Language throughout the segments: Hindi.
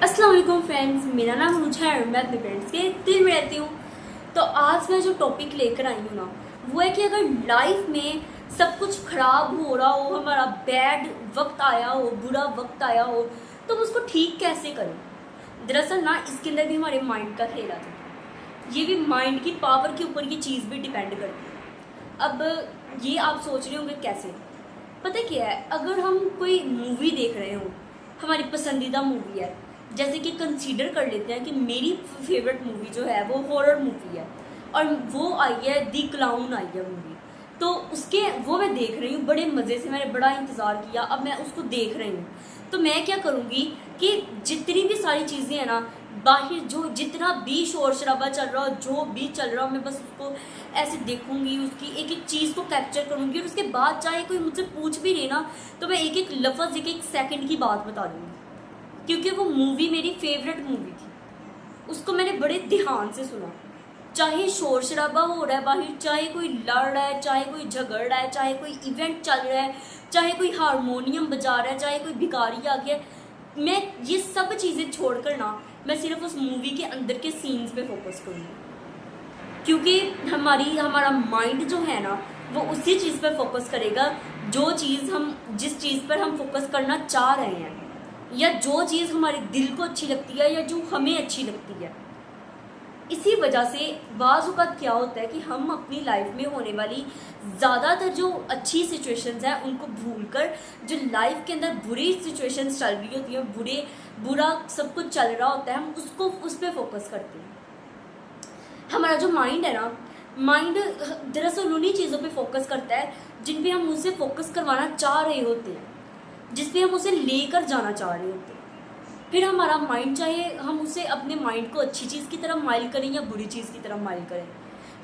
अस्सलाम वालेकुम फ्रेंड्स, मेरा नाम रूजा है और मैं अपने फ्रेंड्स के दिल में रहती हूँ। तो आज मैं जो टॉपिक लेकर आई हूँ ना, वो है कि अगर लाइफ में सब कुछ खराब हो रहा हो, हमारा बैड वक्त आया हो, बुरा वक्त आया हो, तो हम उसको ठीक कैसे करें। दरअसल ना इसके अंदर भी हमारे माइंड का खेल आता है। ये भी माइंड की पावर के ऊपर ये चीज़ भी डिपेंड करती है। अब ये आप सोच रहे होंगे कैसे। पता क्या है, अगर हम कोई मूवी देख रहे हो, हमारी पसंदीदा मूवी है, जैसे कि कंसीडर कर लेते हैं कि मेरी फेवरेट मूवी जो है वो हॉरर मूवी है और वो आई है दी क्लाउन आई है मूवी। तो उसके वो मैं देख रही हूँ बड़े मज़े से, मैंने बड़ा इंतज़ार किया, अब मैं उसको देख रही हूँ। तो मैं क्या करूँगी कि जितनी भी सारी चीज़ें हैं ना, बाहर जो जितना भी शोर शराबा चल रहा हो, जो भी चल रहा हो, मैं बस उसको ऐसे देखूंगी, उसकी एक एक चीज़ को कैप्चर करूंगी और उसके बाद चाहे कोई मुझसे पूछ भी रहे ना, तो मैं एक एक लफ्ज़ एक एक सेकंड की बात बता दूंगी, क्योंकि वो मूवी मेरी फेवरेट मूवी थी। उसको मैंने बड़े ध्यान से सुना, चाहे शोर शराबा हो रहा है बाहर, चाहे कोई लड़ रहा है, चाहे कोई झगड़ रहा है, चाहे कोई इवेंट चल रहा है, चाहे कोई हारमोनियम बजा रहा है, चाहे कोई भिखारी आ गया, मैं ये सब चीज़ें छोड़कर ना मैं सिर्फ उस मूवी के अंदर के सीन्स पे फोकस करूँगी। क्योंकि हमारा माइंड जो है ना, वो उसी चीज़ पर फोकस करेगा जो चीज़ हम जिस चीज़ पर हम फोकस करना चाह रहे हैं, या जो चीज़ हमारे दिल को अच्छी लगती है, या जो हमें अच्छी लगती है। इसी वजह से बाज़ औक़ात क्या होता है कि हम अपनी लाइफ में होने वाली ज़्यादातर जो अच्छी सिचुएशंस हैं उनको भूलकर, जो लाइफ के अंदर बुरी सिचुएशंस चल रही होती हैं, बुरा सब कुछ चल रहा होता है, हम उसको उस पर फोकस करते हैं। हमारा जो माइंड है ना, माइंड दरअसल उन्हीं चीज़ों पे फोकस करता है जिन पे हम उसे फोकस करवाना चाह रहे होते हैं, जिस पे हम उसे लेकर जाना चाह रहे होते हैं। फिर हमारा माइंड, चाहे हम उसे अपने माइंड को अच्छी चीज़ की तरफ माइल करें या बुरी चीज़ की तरफ माइल करें,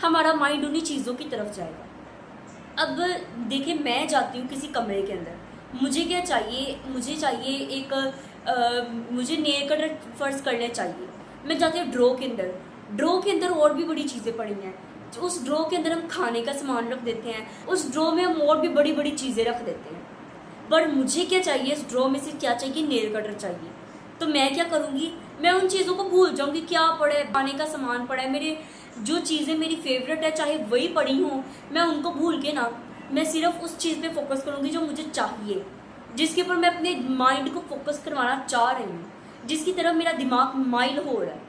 हमारा माइंड उन्हीं चीज़ों की तरफ जाएगा। अब देखिए, मैं जाती हूँ किसी कमरे के अंदर, मुझे क्या चाहिए, मुझे चाहिए एक मुझे नेल कटर फर्ज करने चाहिए। मैं जाती हूँ ड्रॉ के अंदर, ड्रॉ के अंदर और भी बड़ी चीज़ें पड़ी हैं, उस ड्रॉ के अंदर हम खाने का सामान रख देते हैं, उस ड्रॉ में हम और भी बड़ी बड़ी चीज़ें रख देते हैं। पर मुझे क्या चाहिए, इस ड्रॉ में से क्या चाहिए, नेल कटर चाहिए। तो मैं क्या करूँगी, मैं उन चीज़ों को भूल जाऊँगी, क्या पड़ा है, खाने का सामान पड़ा है, मेरे जो चीज़ें मेरी फेवरेट है चाहे वही पड़ी हों, मैं उनको भूल के ना मैं सिर्फ उस चीज़ पे फोकस करूँगी जो मुझे चाहिए, जिसके ऊपर मैं अपने माइंड को फोकस करवाना चाह रही हूँ, जिसकी तरफ मेरा दिमाग माइल हो रहा है।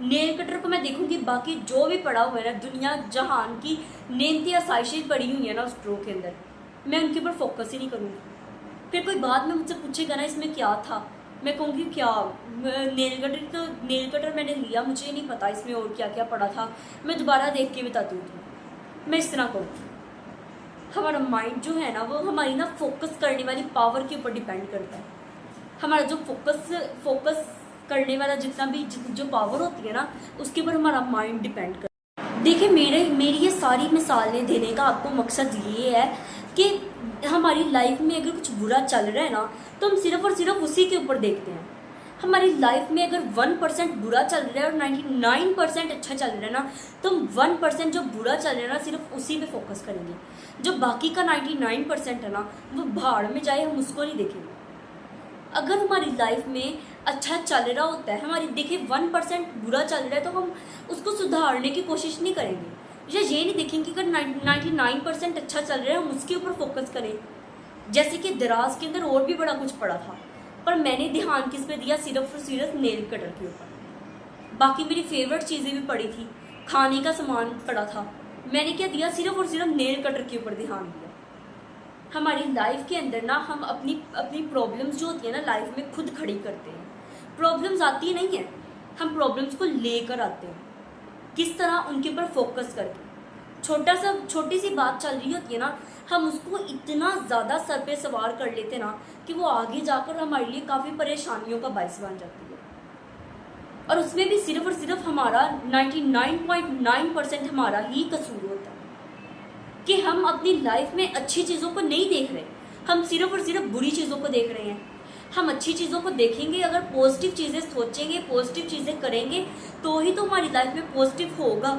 नेल कटर को मैं देखूंगी, बाकी जो भी पड़ा हुआ है ना, दुनिया जहान की नेमती आसाइशें पड़ी हुई है ना उस ड्रॉ के अंदर, मैं उनके ऊपर फोकस ही नहीं करूँगी। फिर कोई बाद में मुझसे पूछेगा ना इसमें क्या था, मैं कहूँगी क्या, नेल कटर मैंने लिया, मुझे नहीं पता इसमें और क्या क्या पड़ा था, मैं दोबारा देख के बताती हूँ। मैं इस तरह करूँगी। हमारा माइंड जो है ना, वो हमारी ना फोकस करने वाली पावर के ऊपर डिपेंड करता है। हमारा जो फोकस करने वाला जितना भी जो पावर होती है ना, उसके ऊपर हमारा माइंड डिपेंड करता है। देखिए, मेरी ये सारी मिसालें देने का आपको मकसद ये है कि हमारी लाइफ में अगर कुछ बुरा चल रहा है ना, तो हम सिर्फ और सिर्फ उसी के ऊपर देखते हैं। हमारी लाइफ में अगर 1% बुरा चल रहा है और 99% अच्छा चल रहा है ना, तो हम 1% जो बुरा चल रहा है ना, सिर्फ उसी पे फोकस करेंगे। जो बाकी का 99% है ना, वो भाड़ में जाए, हम उसको नहीं देखेंगे। अगर हमारी लाइफ में अच्छा चल रहा होता है, हमारी देखिए 1% बुरा चल रहा है, तो हम उसको सुधारने की कोशिश नहीं करेंगे, या ये नहीं देखेंगे कि अगर 99% अच्छा चल रहा है हम उसके ऊपर फोकस करें। जैसे कि दराज के अंदर और भी बड़ा कुछ पड़ा था, पर मैंने ध्यान किस पे दिया, सिर्फ और सिर्फ नेल कटर के ऊपर। बाकी मेरी फेवरेट चीज़ें भी पड़ी थी, खाने का सामान पड़ा था, मैंने क्या दिया, सिर्फ और सिर्फ नेल कटर के ऊपर ध्यान दिया। हमारी लाइफ के अंदर ना हम अपनी प्रॉब्लम्स जो होती है ना लाइफ में खुद खड़ी करते हैं। प्रॉब्लम्स आती नहीं है, हम प्रॉब्लम्स को लेकर आते हैं। किस तरह, उनके ऊपर फोकस करके। छोटी सी बात चल रही होती है ना, हम उसको इतना ज़्यादा सर पे सवार कर लेते हैं ना कि वो आगे जाकर हमारे लिए काफ़ी परेशानियों का बायस बन जाती है। और उसमें भी सिर्फ और सिर्फ हमारा 99.9% हमारा ही कसूर होता है कि हम अपनी लाइफ में अच्छी चीज़ों को नहीं देख रहे, हम सिर्फ और सिर्फ बुरी चीज़ों को देख रहे हैं। हम अच्छी चीज़ों को देखेंगे, अगर पॉजिटिव चीज़ें सोचेंगे, पॉजिटिव चीज़ें करेंगे, तो ही तो हमारी लाइफ में पॉजिटिव होगा।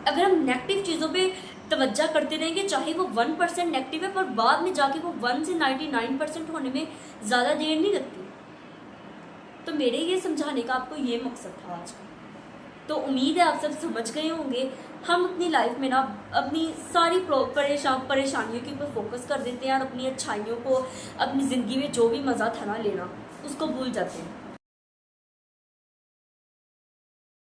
अगर हम नेगेटिव चीज़ों पे तवज्जो करते रहेंगे, चाहे वो 1% नेगेटिव है, पर बाद में जाके वो 1 से 99% होने में ज़्यादा देर नहीं लगती। तो मेरे ये समझाने का आपको ये मकसद था आज का। तो उम्मीद है आप सब समझ गए होंगे। हम अपनी लाइफ में ना अपनी सारी परेशानियों के ऊपर फोकस कर देते हैं और अपनी अच्छाइयों को, अपनी ज़िंदगी में जो भी मज़ा था ना लेना, उसको भूल जाते हैं।